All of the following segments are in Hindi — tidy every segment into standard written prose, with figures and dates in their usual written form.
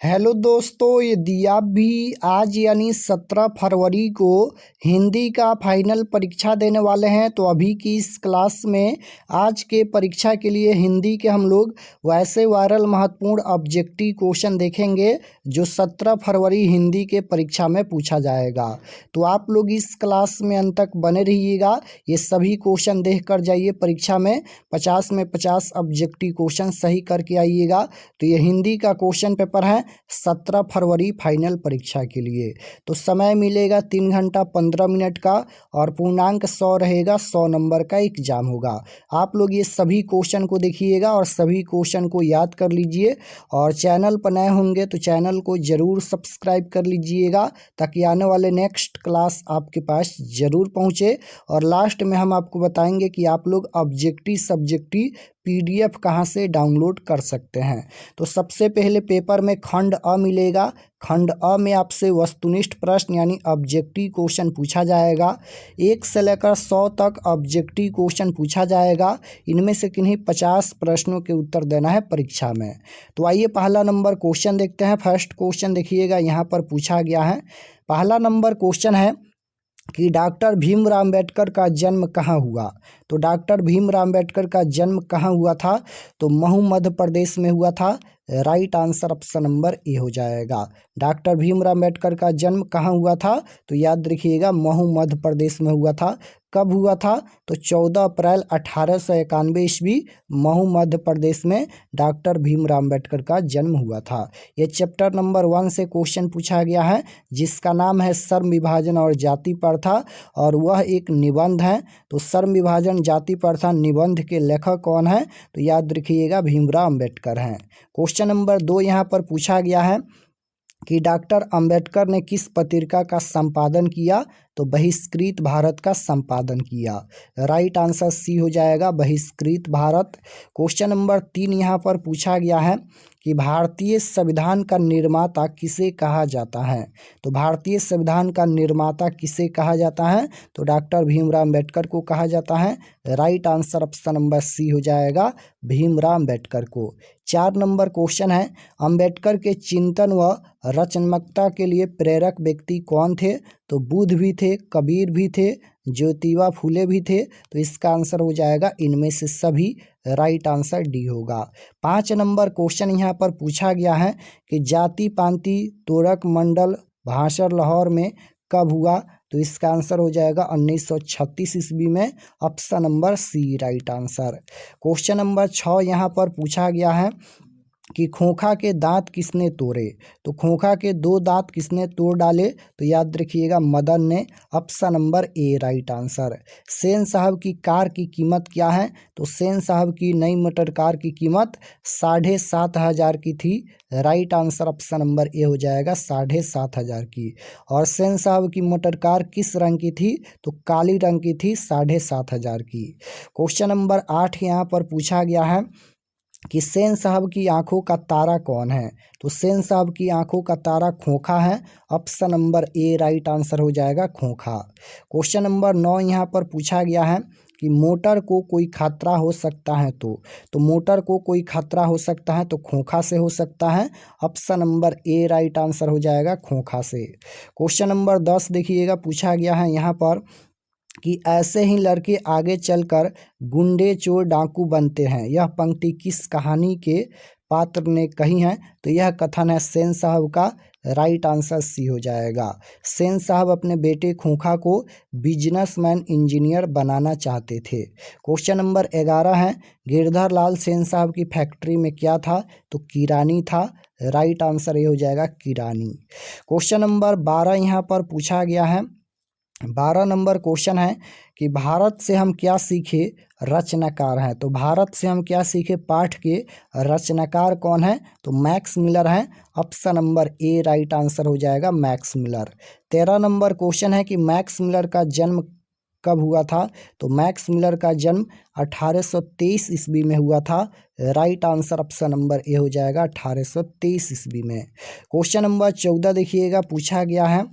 हेलो दोस्तों, यदि आप भी आज यानी 17 फरवरी को हिंदी का फाइनल परीक्षा देने वाले हैं तो अभी की इस क्लास में आज के परीक्षा के लिए हिंदी के हम लोग वैसे वायरल महत्वपूर्ण ऑब्जेक्टिव क्वेश्चन देखेंगे जो 17 फरवरी हिंदी के परीक्षा में पूछा जाएगा। तो आप लोग इस क्लास में अंत तक बने रहिएगा। ये सभी क्वेश्चन देख कर जाइए, परीक्षा में 50 में 50 ऑब्जेक्टिव क्वेश्चन सही करके आइएगा। तो ये हिंदी का क्वेश्चन पेपर है 17 फरवरी फाइनल परीक्षा के लिए। तो समय मिलेगा 3 घंटा 15 मिनट का और पूर्णांक 100 रहेगा। 100 नंबर का एग्जाम होगा। आप लोग ये सभी क्वेश्चन को देखिएगा और सभी क्वेश्चन को याद कर लीजिए। और चैनल पर नए होंगे तो चैनल को ज़रूर सब्सक्राइब कर लीजिएगा ताकि आने वाले नेक्स्ट क्लास आपके पास ज़रूर पहुँचे। और लास्ट में हम आपको बताएंगे कि आप लोग ऑब्जेक्टिव सब्जेक्टिव PDF कहाँ से डाउनलोड कर सकते हैं। तो सबसे पहले पेपर में खंड अ मिलेगा। खंड अ में आपसे वस्तुनिष्ठ प्रश्न यानी ऑब्जेक्टिव क्वेश्चन पूछा जाएगा। 1 से लेकर 100 तक ऑब्जेक्टिव क्वेश्चन पूछा जाएगा। इनमें से किन्हीं 50 प्रश्नों के उत्तर देना है परीक्षा में। तो आइए पहला नंबर क्वेश्चन देखते हैं। फर्स्ट क्वेश्चन देखिएगा, यहाँ पर पूछा गया है। पहला नंबर क्वेश्चन है कि डॉक्टर भीमराव अम्बेडकर का जन्म कहाँ हुआ। तो डॉक्टर भीमराव अम्बेडकर का जन्म कहाँ हुआ था, तो महू मध्य प्रदेश में हुआ था। राइट आंसर ऑप्शन नंबर ए हो जाएगा। डॉक्टर भीमराव अम्बेडकर का जन्म कहाँ हुआ था, तो याद रखिएगा महू मध्य प्रदेश में हुआ था। कब हुआ था, तो 14 अप्रैल 1891 ईस्वी महू मध्य प्रदेश में डॉक्टर भीमराव अम्बेडकर का जन्म हुआ था। ये चैप्टर नंबर 1 से क्वेश्चन पूछा गया है जिसका नाम है श्रम विभाजन और जाति प्रथा, और वह एक निबंध है। तो श्रम विभाजन जाति प्रथा निबंध के लेखक कौन है, तो याद रखिएगा भीमराव अम्बेडकर हैं। क्वेश्चन नंबर 2 यहाँ पर पूछा गया है कि डॉक्टर अंबेडकर ने किस पत्रिका का संपादन किया, तो बहिष्कृत भारत का संपादन किया। राइट आंसर सी हो जाएगा, बहिष्कृत भारत। क्वेश्चन नंबर 3 यहाँ पर पूछा गया है कि भारतीय संविधान का निर्माता किसे कहा जाता है। तो भारतीय संविधान का निर्माता किसे कहा जाता है, तो डॉक्टर भीमराव अम्बेडकर को कहा जाता है। Right answer option number C हो जाएगा, भीमराव अम्बेडकर को। 4 नंबर क्वेश्चन है, अम्बेडकर के चिंतन व रचनात्मकता के लिए प्रेरक व्यक्ति कौन थे, तो बुद्ध भी थे, कबीर भी थे, ज्योतिबा फूले भी थे। तो इसका आंसर हो जाएगा इनमें से सभी। राइट आंसर डी होगा। 5 नंबर क्वेश्चन यहाँ पर पूछा गया है कि जाति पांति तोड़क मंडल भाषण लाहौर में कब हुआ, तो इसका आंसर हो जाएगा 1936 ईस्वी में। Option number C right answer. Question number 6 यहाँ पर पूछा गया है कि खोखा के दांत किसने तोड़े। तो खोखा के 2 दांत किसने तोड़ डाले, तो याद रखिएगा मदन ने। Option number A right answer. Sen साहब की कार की कीमत क्या है, तो सेन साहब की नई मोटर कार की कीमत 7,500 की थी। राइट आंसर ऑप्शन नंबर ए हो जाएगा, 7,500 की। और सेन साहब की मोटर कार किस रंग की थी, तो काली रंग की थी, 7,500 की। क्वेश्चन नंबर 8 यहाँ पर पूछा गया है कि सेन साहब की आंखों का तारा कौन है, तो सेन साहब की आंखों का तारा खोखा है। Option number A right answer हो जाएगा, खोखा। क्वेश्चन नंबर 9 यहाँ पर पूछा गया है कि मोटर को कोई खतरा हो सकता है, तो मोटर को कोई खतरा हो सकता है तो खोखा से हो सकता है। Option number A right answer हो जाएगा, खोखा से। क्वेश्चन नंबर 10 देखिएगा, पूछा गया है यहाँ पर कि ऐसे ही लड़के आगे चलकर गुंडे चोर डाकू बनते हैं। यह पंक्ति किस कहानी के पात्र ने कही है, तो यह कथन है सेन साहब का। राइट आंसर सी हो जाएगा। सेन साहब अपने बेटे खोखा को बिजनेसमैन इंजीनियर बनाना चाहते थे। क्वेश्चन नंबर 11 है, गिरधर लाल सेन साहब की फैक्ट्री में क्या था, तो किरानी था। राइट आंसर ये हो जाएगा, किरानी। क्वेश्चन नंबर 12 यहाँ पर पूछा गया है। 12 नंबर क्वेश्चन है कि भारत से हम क्या सीखे, रचनाकार हैं। तो भारत से हम क्या सीखे पाठ के रचनाकार कौन है, तो मैक्स मिलर हैं। Option number A right answer हो जाएगा, मैक्स मिलर। 13 नंबर क्वेश्चन है कि मैक्स मिलर का जन्म कब हुआ था, तो मैक्स मिलर का जन्म 1823 ईस्वी में हुआ था। राइट आंसर ऑप्शन नंबर ए हो जाएगा, 1823 ईस्वी में। क्वेश्चन नंबर 14 देखिएगा, पूछा गया है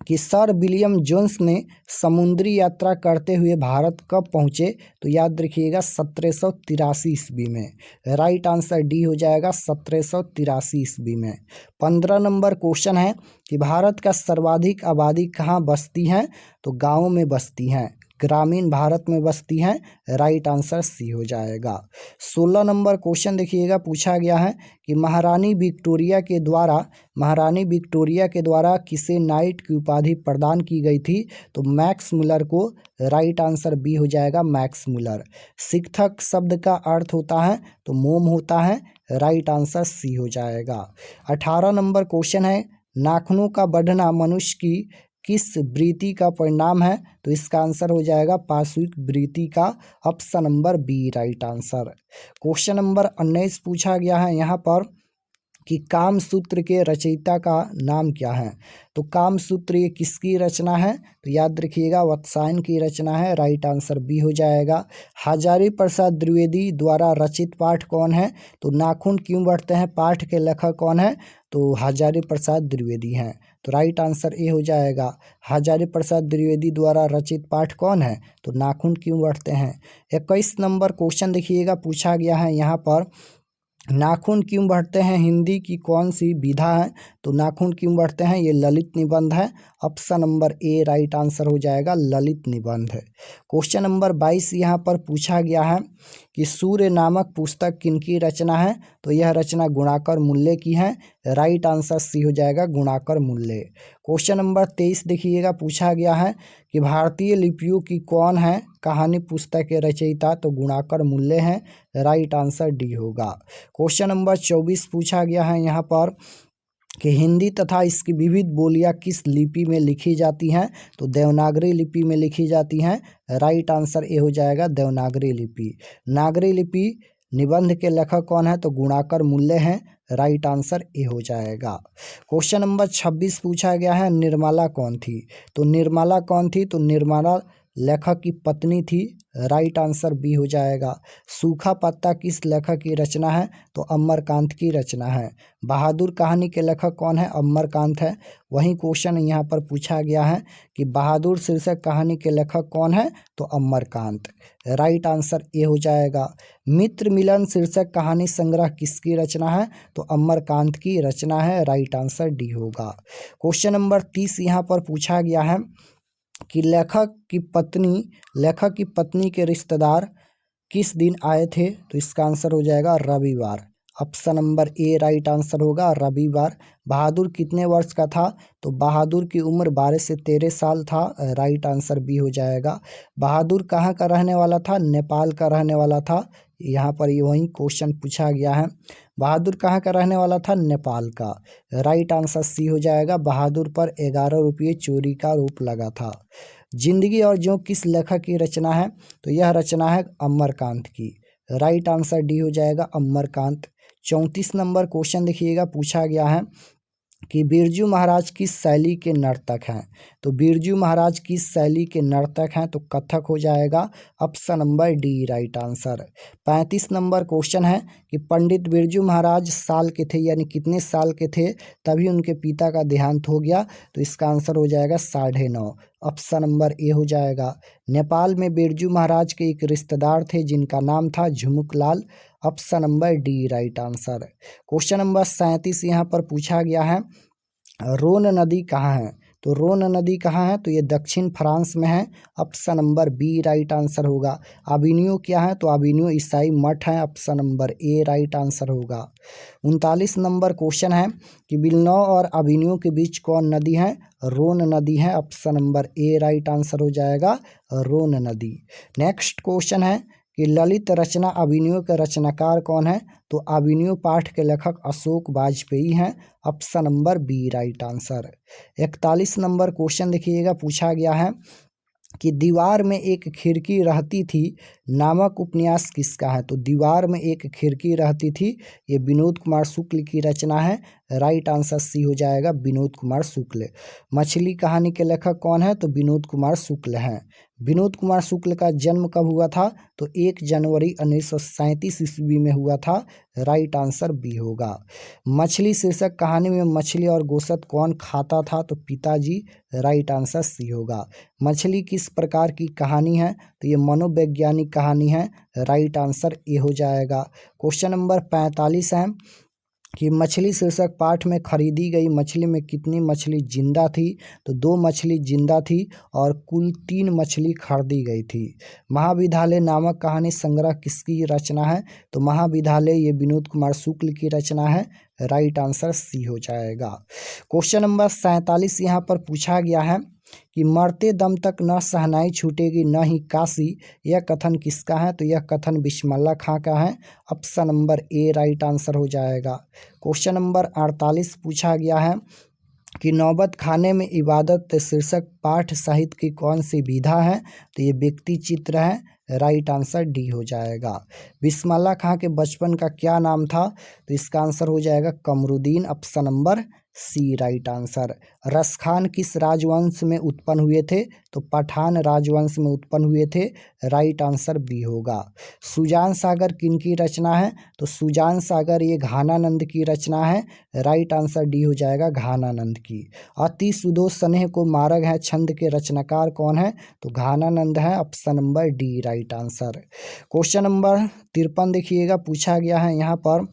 कि सर विलियम जोन्स ने समुद्री यात्रा करते हुए भारत कब पहुँचे? तो याद रखिएगा 1783 ईस्वी में। राइट आंसर डी हो जाएगा 1783 ईस्वी में। 15 नंबर क्वेश्चन है कि भारत का सर्वाधिक आबादी कहाँ बसती है? तो गाँव में बसती हैं, ग्रामीण भारत में बसती हैं। राइट आंसर सी हो जाएगा। 16 नंबर क्वेश्चन देखिएगा, पूछा गया है कि महारानी विक्टोरिया के द्वारा किसे नाइट की उपाधि प्रदान की गई थी? तो मैक्स मुलर को। राइट आंसर बी हो जाएगा मैक्स मुलर। शिक्षक शब्द का अर्थ होता है तो मोम होता है। राइट आंसर सी हो जाएगा। 18 नंबर क्वेश्चन है, नाखूनों का बढ़ना मनुष्य की किस वृत्ति का परिणाम है? तो इसका आंसर हो जाएगा पार्श्विक वृत्ति का। Option number B right answer. Question number 19 पूछा गया है यहाँ पर कि कामसूत्र के रचयिता का नाम क्या है? तो कामसूत्र ये किसकी रचना है? तो याद रखिएगा वात्सायन की रचना है। राइट आंसर बी हो जाएगा। हजारी प्रसाद द्विवेदी द्वारा रचित पाठ कौन है? तो नाखून क्यों बढ़ते हैं पाठ के लेखक कौन है? तो हजारी प्रसाद द्विवेदी हैं। तो राइट आंसर ए हो जाएगा। हजारी प्रसाद द्विवेदी द्वारा रचित पाठ कौन है? तो नाखून क्यों बढ़ते हैं। 21 नंबर क्वेश्चन देखिएगा, पूछा गया है यहाँ पर नाखून क्यों बढ़ते हैं हिंदी की कौन सी विधा है? तो नाखून क्यों बढ़ते हैं ये ललित निबंध है। Option number A right answer हो जाएगा ललित निबंध है। क्वेश्चन नंबर 22 यहाँ पर पूछा गया है कि सूर्य नामक पुस्तक किनकी रचना है? तो यह रचना गुणाकर मूल्य की है। राइट आंसर सी हो जाएगा गुणाकर मूल्य। क्वेश्चन नंबर 23 देखिएगा, पूछा गया है कि भारतीय लिपियों की कौन है कहानी पुस्तक के रचयिता? तो गुणाकर मूल्य हैं। राइट आंसर डी होगा। क्वेश्चन नंबर 24 पूछा गया है यहाँ पर कि हिंदी तथा इसकी विविध बोलियां किस लिपि में लिखी जाती हैं? तो देवनागरी लिपि में लिखी जाती हैं। राइट आंसर ए हो जाएगा देवनागरी लिपि। नागरी लिपि निबंध के लेखक कौन है? तो गुणाकर मूल्य हैं। राइट आंसर ए हो जाएगा। क्वेश्चन नंबर 26 पूछा गया है निर्मला कौन थी? तो निर्मला कौन थी? तो निर्मला लेखक की पत्नी थी। राइट आंसर बी हो जाएगा। सूखा पत्ता किस लेखक की रचना है? तो अमरकांत की रचना है। बहादुर कहानी के लेखक कौन है? अमरकांत है। वही क्वेश्चन यहाँ पर पूछा गया है कि बहादुर शीर्षक कहानी के लेखक कौन है? तो अमरकांत। राइट आंसर ए हो जाएगा। मित्र मिलन शीर्षक कहानी संग्रह किसकी रचना है? तो अमरकांत की रचना है। राइट आंसर डी होगा। क्वेश्चन नंबर 30 यहाँ पर पूछा गया है कि लेखक की पत्नी के रिश्तेदार किस दिन आए थे? तो इसका आंसर हो जाएगा रविवार। Option number A right answer होगा रविवार। बहादुर कितने वर्ष का था? तो बहादुर की उम्र 12 से 13 साल था। राइट आंसर बी हो जाएगा। बहादुर कहाँ का रहने वाला था? नेपाल का रहने वाला था। यहाँ पर ये वही क्वेश्चन पूछा गया है। बहादुर कहाँ का रहने वाला था? नेपाल का। राइट आंसर सी हो जाएगा। बहादुर पर 11 रुपये चोरी का आरोप लगा था। जिंदगी और ज्यों किस लेखक की रचना है? तो यह रचना है अमरकांत की। राइट आंसर डी हो जाएगा अमरकांत। 34 नंबर क्वेश्चन देखिएगा, पूछा गया है कि बिरजू महाराज किस शैली के नर्तक हैं? तो बिरजू महाराज किस शैली के नर्तक हैं? तो कथक हो जाएगा। Option number D right answer. 35 number question है कि पंडित बिरजू महाराज साल के थे यानी कितने साल के थे तभी उनके पिता का देहांत हो गया? तो इसका आंसर हो जाएगा 9.5। ऑप्शन नंबर ए हो जाएगा। नेपाल में बिरजू महाराज के एक रिश्तेदार थे जिनका नाम था Jhumuk Lal. Option number D right answer. Question number 37 यहाँ पर पूछा गया है रोन नदी कहाँ है? तो रोन नदी कहाँ है? तो ये दक्षिण फ्रांस में है। Option number B right answer होगा। अविनियो क्या है? तो अविनियो ईसाई मठ है। Option number A right answer होगा। 39 नंबर क्वेश्चन है कि बिलनौ और अविनियो के बीच कौन नदी है? रोन नदी है। Option number A right answer हो जाएगा रोन नदी। नेक्स्ट क्वेश्चन है कि ललित रचना अभिनयो के रचनाकार कौन है? तो अभिनयो पाठ के लेखक अशोक वाजपेयी हैं। Option number B right answer. 41 number question देखिएगा, पूछा गया है कि दीवार में एक खिड़की रहती थी नामक उपन्यास किसका है? तो दीवार में एक खिड़की रहती थी ये विनोद कुमार शुक्ल की रचना है। राइट आंसर सी हो जाएगा विनोद कुमार शुक्ल। मछली कहानी के लेखक कौन है? तो विनोद कुमार शुक्ल हैं। विनोद कुमार शुक्ल का जन्म कब हुआ था? तो 1 जनवरी 1937 ईस्वी में हुआ था। राइट आंसर बी होगा। मछली शीर्षक कहानी में मछली और गोश्त कौन खाता था? तो पिताजी। राइट आंसर सी होगा। मछली किस प्रकार की कहानी है? तो ये मनोवैज्ञानिक कहानी है। राइट आंसर ए हो जाएगा। क्वेश्चन नंबर 45 है कि मछली शीर्षक पाठ में खरीदी गई मछली में कितनी मछली जिंदा थी? तो 2 मछली जिंदा थी और कुल 3 मछली खरीदी गई थी। महाविद्यालय नामक कहानी संग्रह किसकी रचना है? तो महाविद्यालय ये विनोद कुमार शुक्ल की रचना है। राइट आंसर सी हो जाएगा। क्वेश्चन नंबर 47 यहाँ पर पूछा गया है कि मरते दम तक न शहनाई छूटेगी न ही काशी, यह कथन किसका है? तो यह कथन बिस्मिल्लाह खां का है। Option number A right answer हो जाएगा। क्वेश्चन नंबर 48 पूछा गया है कि नौबत खाने में इबादत शीर्षक पाठ साहित्य की कौन सी विधा है? तो ये व्यक्ति चित्र है। राइट आंसर डी हो जाएगा। बिस्मिल्लाह खां के बचपन का क्या नाम था? तो इसका आंसर हो जाएगा Kamaruddin. Option number C right answer. Raskhan किस राजवंश में उत्पन्न हुए थे? तो पठान राजवंश में उत्पन्न हुए थे। राइट आंसर बी होगा। सुजान सागर किनकी रचना है? तो सुजान सागर ये घानानंद की रचना है। राइट आंसर डी हो जाएगा घानानंद की। अति सुदो स्नेह को मार्ग है छंद के रचनाकार कौन है? तो घानानंद है। Option number D right answer. Question number 53 देखिएगा पूछा गया है यहाँ पर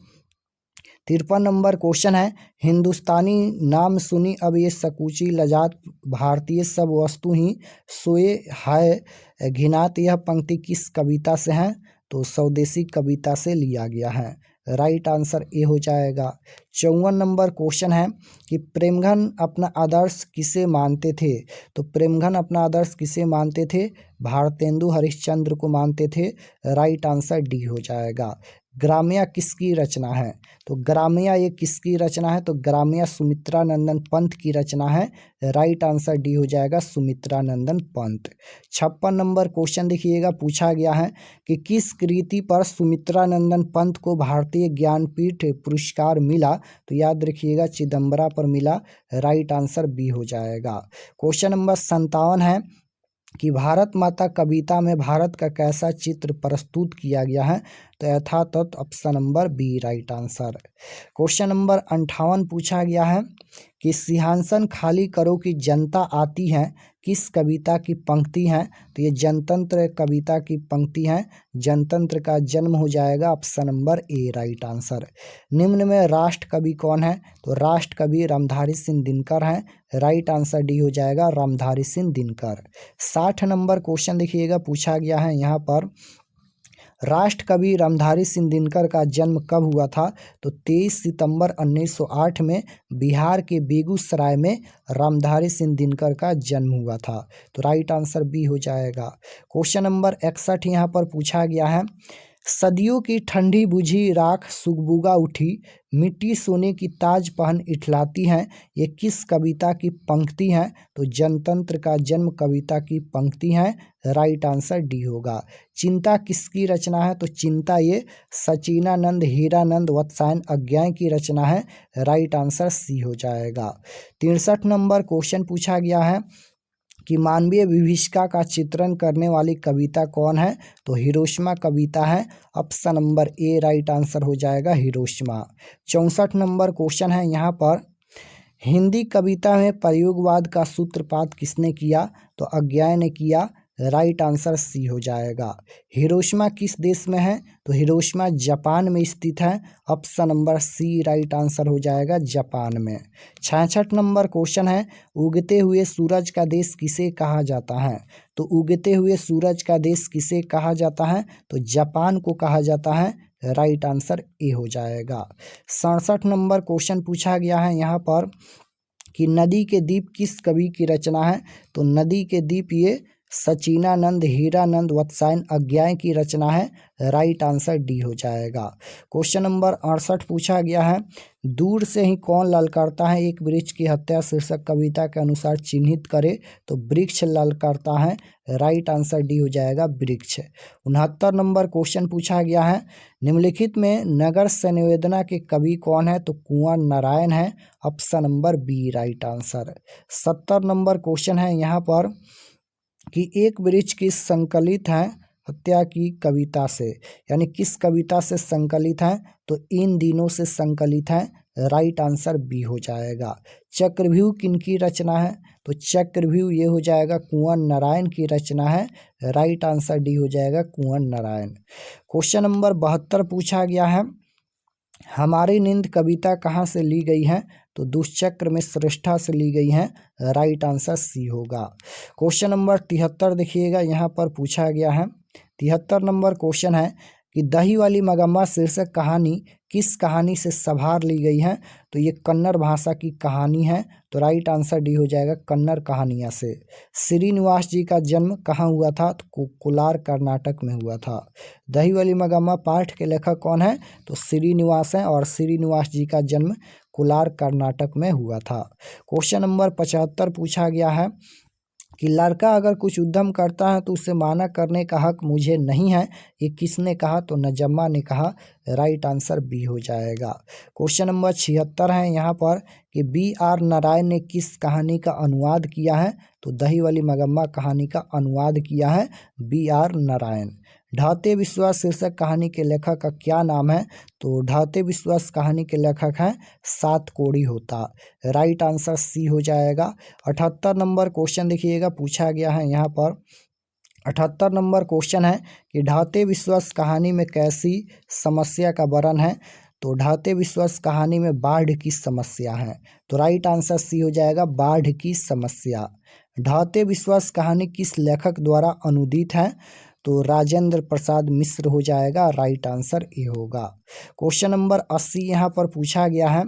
53 नंबर क्वेश्चन है हिंदुस्तानी नाम सुनी अब ये सकुची लजात भारतीय सब वस्तु ही सोए है घिनात, यह पंक्ति किस कविता से है? तो स्वदेशी कविता से लिया गया है। राइट आंसर ए हो जाएगा। 54 नंबर क्वेश्चन है कि प्रेमघन अपना आदर्श किसे मानते थे? तो प्रेमघन अपना आदर्श किसे मानते थे? भारतेंदु हरिश्चंद्र को मानते थे। राइट आंसर डी हो जाएगा। ग्राम्या किसकी रचना है? तो ग्राम्या ये किसकी रचना है? तो ग्राम्या सुमित्रा नंदन पंत की रचना है। राइट आंसर डी हो जाएगा सुमित्रा नंदन पंत। 56 नंबर क्वेश्चन देखिएगा पूछा गया है कि किस कृति पर सुमित्रा नंदन पंत को भारतीय ज्ञानपीठ पुरस्कार मिला? तो याद रखिएगा चिदम्बरा पर मिला। राइट आंसर बी हो जाएगा। क्वेश्चन नंबर 57 है कि भारत माता कविता में भारत का कैसा चित्र प्रस्तुत किया गया है? तो यथातथ option number B right answer. Question number 58 पूछा गया है कि सिंहासन खाली करो कि जनता आती है किस कविता की पंक्ति है? तो ये जनतंत्र कविता की पंक्ति है। जनतंत्र का जन्म हो जाएगा। Option number A right answer. निम्न में राष्ट्र कवि कौन है? तो राष्ट्र कवि रामधारी सिंह दिनकर हैं। राइट आंसर डी हो जाएगा रामधारी सिंह दिनकर। 60 नंबर क्वेश्चन देखिएगा पूछा गया है यहाँ पर राष्ट्र कवि रामधारी सिंह दिनकर का जन्म कब हुआ था? तो 23 सितंबर 1908 में बिहार के बेगूसराय में रामधारी सिंह दिनकर का जन्म हुआ था। तो राइट आंसर बी हो जाएगा। क्वेश्चन नंबर 61 यहाँ पर पूछा गया है सदियों की ठंडी बुझी राख सुगबुगा उठी मिट्टी सोने की ताज पहन इठलाती हैं, ये किस कविता की पंक्ति हैं? तो जनतंत्र का जन्म कविता की पंक्ति हैं। राइट आंसर डी होगा। चिंता किसकी रचना है? तो चिंता ये सचिनानंद हीरानंद वत्सायन अज्ञाय की रचना है। राइट आंसर सी हो जाएगा। 63 नंबर क्वेश्चन पूछा गया है कि मानवीय विभीषिका का चित्रण करने वाली कविता कौन है? तो हिरोशिमा कविता है। Option number A right answer हो जाएगा हिरोशिमा। 64 नंबर क्वेश्चन है यहाँ पर हिंदी कविता में प्रयोगवाद का सूत्रपात किसने किया? तो अज्ञाय ने किया। राइट आंसर सी हो जाएगा। हिरोशिमा किस देश में है? तो हिरोशिमा जापान में स्थित है। Option number C right answer हो जाएगा जापान में। 66 नंबर क्वेश्चन है उगते हुए सूरज का देश किसे कहा जाता है? तो उगते हुए सूरज का देश किसे कहा जाता है? तो जापान को कहा जाता है। राइट आंसर ए हो जाएगा। 67 नंबर क्वेश्चन पूछा गया है यहाँ पर कि नदी के दीप किस कवि की रचना है? तो नदी के दीप ये सचिनानंद, हीरानंद, वत्सायन अज्ञाय की रचना है। राइट आंसर डी हो जाएगा। क्वेश्चन नंबर 68 पूछा गया है, दूर से ही कौन ललकारता है एक वृक्ष की हत्या शीर्षक कविता के अनुसार चिन्हित करे। तो वृक्ष ललकारता है। राइट आंसर डी हो जाएगा वृक्ष। 69 नंबर क्वेश्चन पूछा गया है, निम्नलिखित में नगर संवेदना के कवि कौन है। तो कुंवर नारायण है। Option number B right answer. 70 number question है यहाँ पर कि एक वृक्ष की संकलित है हत्या की कविता से, यानी किस कविता से संकलित है। तो इन दिनों से संकलित है। राइट आंसर बी हो जाएगा। चक्रव्यूह किनकी रचना है। तो चक्रव्यूह ये हो जाएगा कुंवर नारायण की रचना है। राइट आंसर डी हो जाएगा कुंवर नारायण। क्वेश्चन नंबर 72 पूछा गया है, हमारी नींद कविता कहाँ से ली गई है। तो दुष्चक्र में श्रेष्ठा से ली गई है। राइट आंसर सी होगा। क्वेश्चन नंबर 73 देखिएगा, यहाँ पर पूछा गया है 73 नंबर क्वेश्चन है कि दही वाली मगम्मा शीर्षक कहानी किस कहानी से सवार ली गई है। तो ये कन्नड़ भाषा की कहानी है। तो राइट आंसर डी हो जाएगा कन्नड़ कहानियाँ से। श्रीनिवास जी का जन्म कहाँ हुआ था। तो कोलार कर्नाटक में हुआ था। दही वाली मगम्मा पाठ के लेखक कौन है। तो श्रीनिवास हैं और श्रीनिवास जी का जन्म कोलार कर्नाटक में हुआ था। क्वेश्चन नंबर 75 पूछा गया है कि लड़का अगर कुछ उद्यम करता है तो उसे माना करने का हक मुझे नहीं है। ये किसने कहा। तो नजम्मा ने कहा। राइट आंसर बी हो जाएगा। क्वेश्चन नंबर 76 है यहाँ पर कि B.R. नारायण ने किस कहानी का अनुवाद किया है। तो दही वाली मगम्मा कहानी का अनुवाद किया है B.R. नारायण। ढाते विश्वास शीर्षक कहानी के लेखक का क्या नाम है। तो ढाते विश्वास कहानी के लेखक हैं सात कोड़ी होता। राइट आंसर सी हो जाएगा। 78 नंबर क्वेश्चन देखिएगा, पूछा गया है यहाँ पर 78 नंबर क्वेश्चन है कि ढाते विश्वास कहानी में कैसी समस्या का वर्णन है। तो ढाते विश्वास कहानी में बाढ़ की समस्या है। तो राइट आंसर सी हो जाएगा बाढ़ की समस्या। ढाते विश्वास कहानी किस लेखक द्वारा अनुदित है। तो राजेंद्र प्रसाद मिश्र हो जाएगा। राइट आंसर ए होगा। क्वेश्चन नंबर 80 यहाँ पर पूछा गया है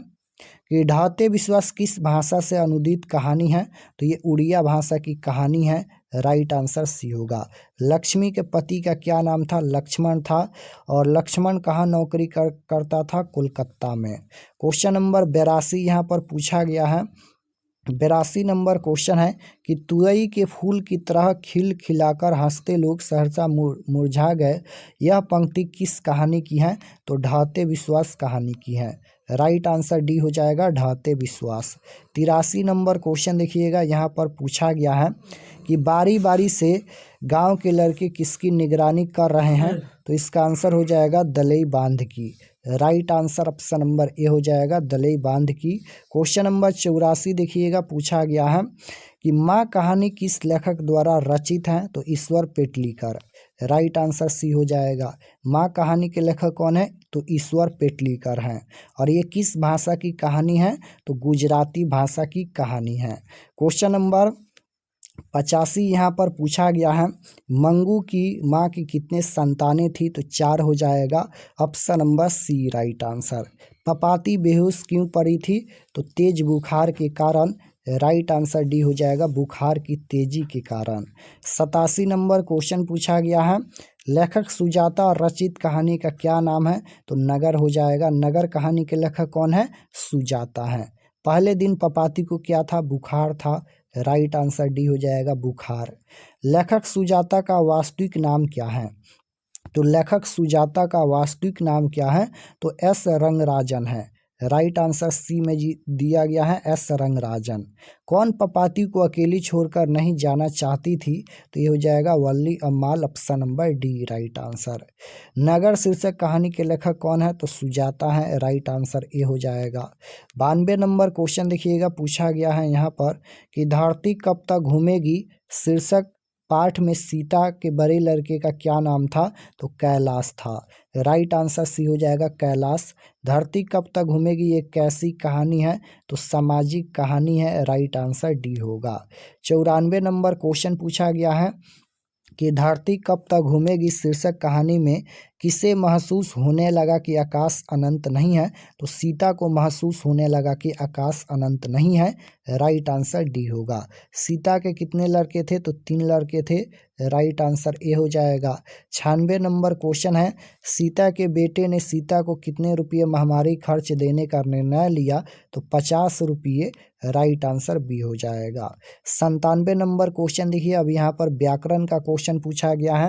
कि ढाते विश्वास किस भाषा से अनुदित कहानी है। तो ये उड़िया भाषा की कहानी है। राइट आंसर सी होगा। लक्ष्मी के पति का क्या नाम था। लक्ष्मण था। और लक्ष्मण कहाँ नौकरी करता था। कोलकाता में। क्वेश्चन नंबर 82 यहाँ पर पूछा गया है। 82 नंबर क्वेश्चन है कि तुरई के फूल की तरह खिल खिलाकर हंसते लोग सहसा मुरझा गए, यह पंक्ति किस कहानी की है। तो ढाते विश्वास कहानी की है। राइट आंसर डी हो जाएगा ढाते विश्वास। 83 नंबर क्वेश्चन देखिएगा, यहाँ पर पूछा गया है कि बारी बारी से गांव के लड़के किसकी निगरानी कर रहे हैं। तो इसका आंसर हो जाएगा दलई बांध की। राइट आंसर ऑप्शन नंबर ए हो जाएगा दलई बांध की। क्वेश्चन नंबर 84 देखिएगा, पूछा गया है कि माँ कहानी किस लेखक द्वारा रचित है। तो ईश्वर पेटलीकर। राइट आंसर सी हो जाएगा। माँ कहानी के लेखक कौन है। तो ईश्वर पेटलीकर हैं। और ये किस भाषा की कहानी है। तो गुजराती भाषा की कहानी है। क्वेश्चन नंबर 85 यहाँ पर पूछा गया है, मंगू की माँ की कितने संतानें थी। तो 4 हो जाएगा। Option number C right answer. Papati बेहोश क्यों पड़ी थी। तो तेज बुखार के कारण। राइट आंसर डी हो जाएगा बुखार की तेजी के कारण। 87 नंबर क्वेश्चन पूछा गया है, लेखक सुजाता और रचित कहानी का क्या नाम है। तो नगर हो जाएगा। नगर कहानी के लेखक कौन है। सुजाता है। पहले दिन पपाती को क्या था। बुखार था। राइट आंसर डी हो जाएगा बुखार। लेखक सुजाता का वास्तविक नाम क्या है। तो लेखक सुजाता का वास्तविक नाम क्या है। तो एस रंगराजन है। राइट आंसर सी में दिया गया है एस रंगराजन। कौन पपाती को अकेली छोड़कर नहीं जाना चाहती थी। तो ये हो जाएगा Valli Ammal. Option number D right answer. नगर शीर्षक कहानी के लेखक कौन है। तो सुजाता है। राइट आंसर ए हो जाएगा। 92 नंबर क्वेश्चन देखिएगा, पूछा गया है यहाँ पर कि धरती कब तक घूमेगी शीर्षक पाठ में सीता के बड़े लड़के का क्या नाम था। तो कैलाश था। राइट आंसर सी हो जाएगा कैलाश। धरती कब तक घूमेगी ये कैसी कहानी है। तो सामाजिक कहानी है। राइट आंसर डी होगा। 94 नंबर क्वेश्चन पूछा गया है कि धरती कब तक घूमेगी शीर्षक कहानी में किसे महसूस होने लगा कि आकाश अनंत नहीं है? तो सीता को महसूस होने लगा कि आकाश अनंत नहीं है। राइट आंसर डी होगा। सीता के कितने लड़के थे? तो 3 लड़के थे। राइट आंसर ए हो जाएगा। 96 नंबर क्वेश्चन है, सीता के बेटे ने सीता को कितने रुपये महामारी खर्च देने का निर्णय लिया? तो 50 रुपये। राइट आंसर बी हो जाएगा। 97 नंबर क्वेश्चन देखिए, अब यहाँ पर व्याकरण का क्वेश्चन पूछा गया है।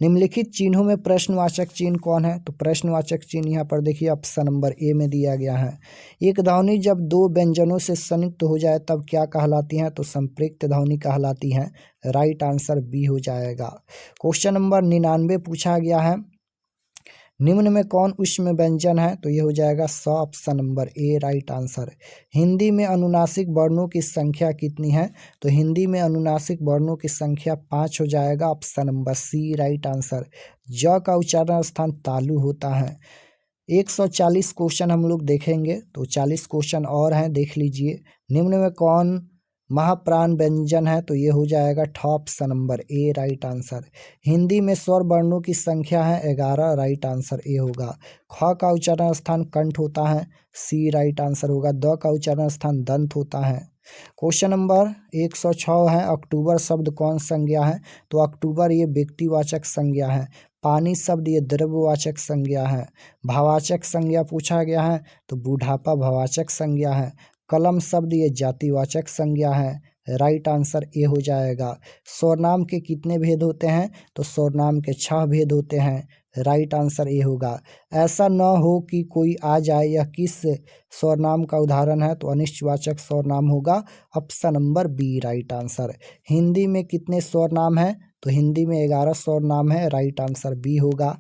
निम्नलिखित चिन्हों में प्रश्नवाचक चिन्ह कौन है? तो प्रश्नवाचक चिन्ह यहाँ पर देखिए ऑप्शन नंबर ए में दिया गया है। एक ध्वनि जब दो व्यंजनों से संयुक्त हो जाए तब क्या कहलाती है? तो संपृक्त ध्वनि कहलाती है। राइट आंसर बी हो जाएगा। क्वेश्चन नंबर 99 पूछा गया है, निम्न में कौन ऊष्म व्यंजन है? तो ये हो जाएगा स, option number A right answer. Hindi में अनुनासिक वर्णों की संख्या कितनी है? तो हिंदी में अनुनासिक वर्णों की संख्या 5 हो जाएगा, option number C right answer. ज का उच्चारण स्थान तालु होता है। 140 क्वेश्चन हम लोग देखेंगे, तो 40 क्वेश्चन और हैं, देख लीजिए। निम्न में कौन महाप्राण व्यंजन है? तो ये हो जाएगा ठ, option number A right answer. Hindi में स्वर वर्णों की संख्या है 11, राइट आंसर ए होगा। ख का उच्चारण स्थान कंठ होता है, सी राइट आंसर होगा। द का उच्चारण स्थान दंत होता है। क्वेश्चन नंबर 106 है, अक्टूबर शब्द कौन संज्ञा है? तो अक्टूबर ये व्यक्तिवाचक संज्ञा है। पानी शब्द ये द्रव्यवाचक संज्ञा है। भावाचक संज्ञा पूछा गया है, तो बुढ़ापा भावाचक संज्ञा है। कलम शब्द ये जातिवाचक संज्ञा है। राइट आंसर ए हो जाएगा। स्वरनाम के कितने भेद होते हैं? तो स्वरनाम के 6 भेद होते हैं। राइट आंसर ए होगा। ऐसा न हो कि कोई आ जाए, यह किस स्वरनाम का उदाहरण है? तो अनिश्चयवाचक स्वरनाम होगा, option number B right answer. Hindi में कितने स्वरनाम हैं? तो हिंदी में 11 स्वरनाम है। राइट आंसर बी होगा।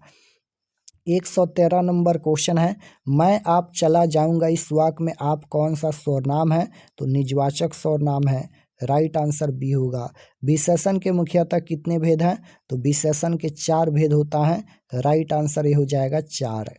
113 नंबर क्वेश्चन है, मैं आप चला जाऊंगा इस वाक्य में आप कौन सा स्वरनाम है? तो निजवाचक स्वरनाम है। राइट आंसर बी होगा। विशेषण के मुख्यतः कितने भेद हैं? तो विशेषण के 4 भेद होता है। राइट आंसर ये हो जाएगा 4।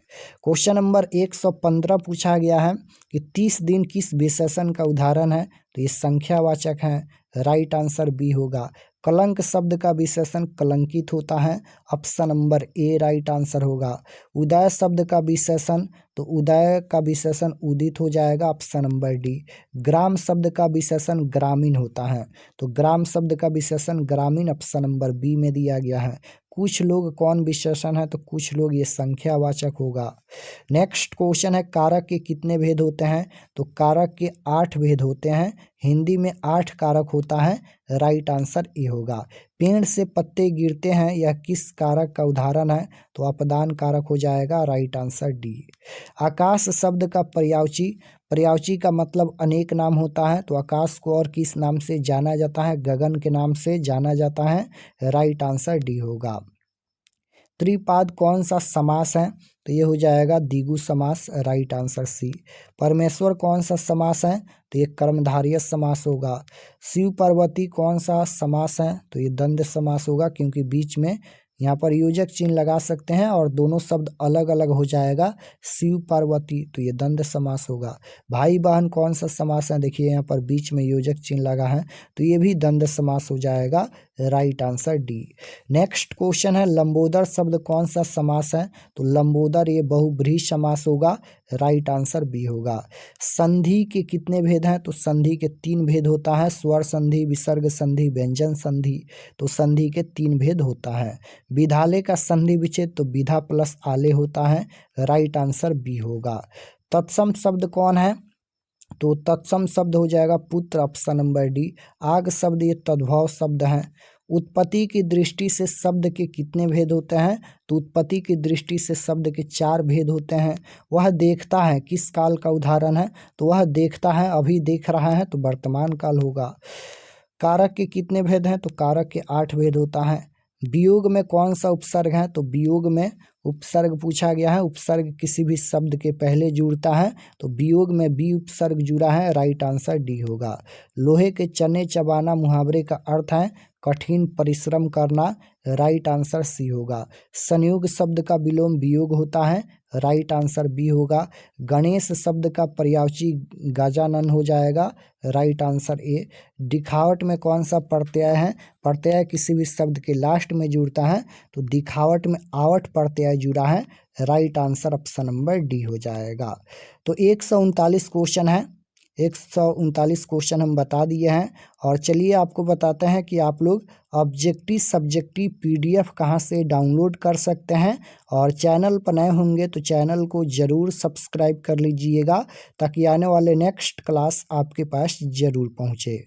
क्वेश्चन नंबर 115 पूछा गया है कि 30 दिन किस विशेषण का उदाहरण है? तो ये संख्यावाचक है। राइट आंसर बी होगा। कलंक शब्द का विशेषण कलंकित होता है, option number A right answer होगा। उदय शब्द का विशेषण, तो उदय का विशेषण उदित हो जाएगा, ऑप्शन नंबर डी। ग्राम शब्द का विशेषण ग्रामीण होता है, तो ग्राम शब्द का विशेषण ग्रामीण, ऑप्शन नंबर बी में दिया गया है। कुछ लोग कौन विशेषण है? तो कुछ लोग ये संख्यावाचक होगा। नेक्स्ट क्वेश्चन है, कारक के कितने भेद होते हैं? तो कारक के 8 भेद होते हैं। हिंदी में 8 कारक होता है। राइट आंसर ए होगा। पेड़ से पत्ते गिरते हैं, यह किस कारक का उदाहरण है? तो अपदान कारक हो जाएगा। Right answer D. आकाश शब्द का पर्यायवाची, पर्यायवाची का मतलब अनेक नाम होता है, तो आकाश को और किस नाम से जाना जाता है? गगन के नाम से जाना जाता है। राइट आंसर डी होगा। त्रिपाद कौन सा समास है? तो ये हो जाएगा द्विगु समास। Right answer C. परमेश्वर कौन सा समास है? तो ये कर्मधारय समास होगा। शिव पार्वती कौन सा समास है? तो ये द्वंद्व समास होगा, क्योंकि बीच में यहाँ पर योजक चिन्ह लगा सकते हैं और दोनों शब्द अलग अलग हो जाएगा। शिव पार्वती, तो ये द्वंद्व समास होगा। भाई बहन कौन सा समास है? देखिए यहाँ पर बीच में योजक चिन्ह लगा है, तो ये भी द्वंद्व समास हो जाएगा। Right answer D. Next question है, लंबोदर शब्द कौन सा समास है? तो लंबोदर ये बहुब्रीहि समास होगा। राइट आंसर बी होगा। संधि के कितने भेद हैं? तो संधि के 3 भेद होता है, स्वर संधि, विसर्ग संधि, व्यंजन संधि। तो संधि के 3 भेद होता है। विधालय का संधि विच्छेद, तो विधा प्लस आले होता है। राइट आंसर बी होगा। तत्सम शब्द कौन है? तो तत्सम शब्द हो जाएगा पुत्र, ऑप्शन नंबर डी। आग शब्द ये तद्भव शब्द है। उत्पत्ति की दृष्टि से शब्द के कितने भेद होते हैं? तो उत्पत्ति की दृष्टि से शब्द के 4 भेद होते हैं। वह देखता है किस काल का उदाहरण है? तो वह देखता है, अभी देख रहा है, तो वर्तमान काल होगा। कारक के कितने भेद हैं? तो कारक के 8 भेद होता है। वियोग में कौन सा उपसर्ग है? तो वियोग में उपसर्ग पूछा गया है। उपसर्ग किसी भी शब्द के पहले जुड़ता है, तो वियोग में बी उपसर्ग जुड़ा है। राइट आंसर डी होगा। लोहे के चने चबाना मुहावरे का अर्थ है कठिन परिश्रम करना। राइट आंसर सी होगा। संयोग शब्द का विलोम वियोग होता है। राइट आंसर बी होगा। गणेश शब्द का पर्यायवाची गजानन हो जाएगा, राइट आंसर ए। दिखावट में कौन सा प्रत्यय है? प्रत्यय किसी भी शब्द के लास्ट में जुड़ता है, तो दिखावट में आवट प्रत्यय जुड़ा है, right answer option number D हो जाएगा। तो 139 क्वेश्चन है, 139 क्वेश्चन हम बता दिए हैं। और चलिए आपको बताते हैं कि आप लोग ऑब्जेक्टिव सब्जेक्टिव पीडीएफ कहाँ से डाउनलोड कर सकते हैं। और चैनल पर नए होंगे तो चैनल को ज़रूर सब्सक्राइब कर लीजिएगा, ताकि आने वाले नेक्स्ट क्लास आपके पास ज़रूर पहुँचे।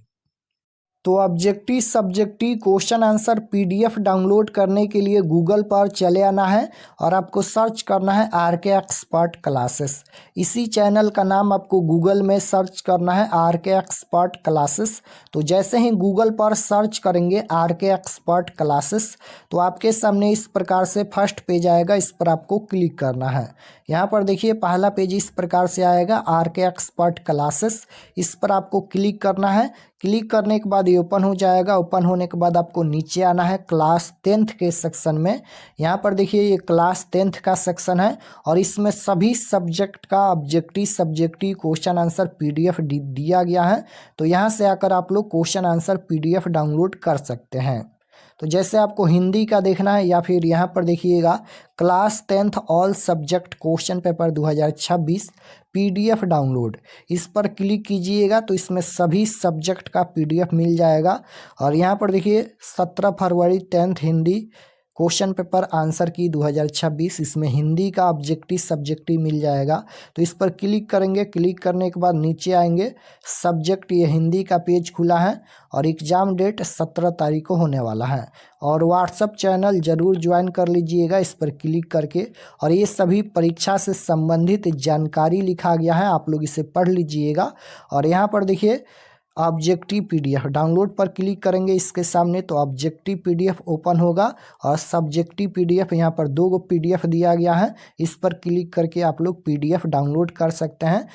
तो objective subjective question answer PDF download करने के लिए गूगल पर चले आना है और आपको सर्च करना है आरके एक्सपर्ट क्लासेस। इसी चैनल का नाम आपको गूगल में सर्च करना है आरके एक्सपर्ट क्लासेस। तो जैसे ही गूगल पर सर्च करेंगे आरके एक्सपर्ट क्लासेस, तो आपके सामने इस प्रकार से फर्स्ट पेज आएगा, इस पर आपको क्लिक करना है। यहाँ पर देखिए पहला पेज इस प्रकार से आएगा, आरके एक्सपर्ट क्लासेस, इस पर आपको क्लिक करना है। क्लिक करने के बाद ये ओपन हो जाएगा। ओपन होने के बाद आपको नीचे आना है क्लास 10th के सेक्शन में। यहाँ पर देखिए ये क्लास 10th का सेक्शन है और इसमें सभी सब्जेक्ट का objective subjective question answer PDF दिया गया है। तो यहाँ से आकर आप लोग क्वेश्चन आंसर पीडीएफ डाउनलोड कर सकते हैं। तो जैसे आपको हिंदी का देखना है, या फिर यहाँ पर देखिएगा class 10th all subject question paper 2026 PDF download, इस पर क्लिक कीजिएगा तो इसमें सभी सब्जेक्ट का पीडीएफ मिल जाएगा। और यहाँ पर देखिए 17 फरवरी 10th Hindi question paper answer की 2026, इसमें हिंदी का ऑब्जेक्टिव सब्जेक्टिव मिल जाएगा। तो इस पर क्लिक करेंगे, क्लिक करने के बाद नीचे आएंगे, सब्जेक्ट ये हिंदी का पेज खुला है और एग्ज़ाम डेट 17 तारीख को होने वाला है। और व्हाट्सअप चैनल ज़रूर ज्वाइन कर लीजिएगा इस पर क्लिक करके। और ये सभी परीक्षा से संबंधित जानकारी लिखा गया है, आप लोग इसे पढ़ लीजिएगा। और यहाँ पर देखिए ऑब्जेक्टिव पीडीएफ डाउनलोड पर क्लिक करेंगे इसके सामने, तो ऑब्जेक्टिव पीडीएफ ओपन होगा और सब्जेक्टिव पीडीएफ, यहाँ पर 2 पीडीएफ दिया गया है, इस पर क्लिक करके आप लोग पीडीएफ डाउनलोड कर सकते हैं।